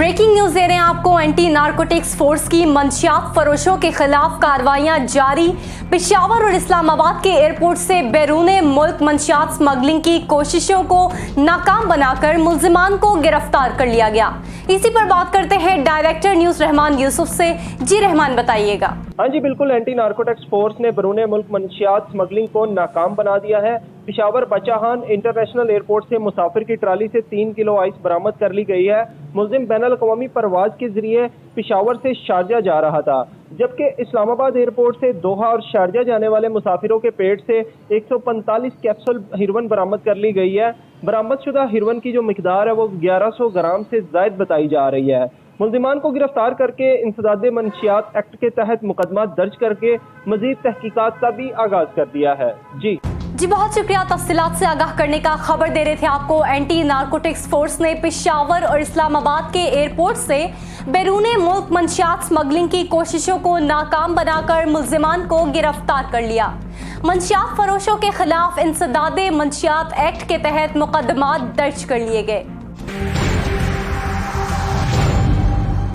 Breaking news दे रहे हैं आपको। एंटी नारकोटिक्स फोर्स की मंशियात फरोशों के खिलाफ कार्रवाइयां जारी। पेशावर और इस्लामाबाद के एयरपोर्ट से बैरूने मुल्क मंशियात स्मगलिंग की कोशिशों को नाकाम बनाकर मुल्जिमान को गिरफ्तार कर लिया गया। इसी पर बात करते हैं डायरेक्टर न्यूज रहमान यूसुफ से। जी रहमान, बताइएगा। हाँ जी बिल्कुल, एंटी नारकोटिक्स फोर्स ने बैरूने मुल्क मंशियात स्मगलिंग को नाकाम बना दिया है। पेशावर बचाहान इंटरनेशनल एयरपोर्ट से मुसाफिर की ट्राली से 3 किलो आइस बरामद कर ली गई है। मुल्जिम बैनुल अक़वामी परवाज के जरिए पेशावर से शारजा जा रहा था, जबकि इस्लामाबाद एयरपोर्ट से दोहा और शारजा जाने वाले मुसाफिरों के पेट से 145 कैप्सूल हेरोइन बरामद कर ली गई है। बरामदशुदा हेरोइन की जो मिकदार है वो 1100 ग्राम से ज़ायद बताई जा रही है। मुल्जिमान को गिरफ्तार करके इंसदादे मंशियात एक्ट के तहत मुकदमा दर्ज करके मजीद तहकीकात का भी आगाज कर दिया है। जी बहुत शुक्रिया तफसीलात से आगाह करने का। खबर दे रहे थे आपको, एंटी नारकोटिक्स फोर्स ने पेशावर और इस्लामाबाद के एयरपोर्ट से बैरूने मुल्क मंशियात स्मगलिंग की कोशिशों को नाकाम बनाकर मुल्जिमान को गिरफ्तार कर लिया। मंशियात फरोशों के खिलाफ इंसदादे मंशियात एक्ट के तहत मुकदमा दर्ज कर लिए गए।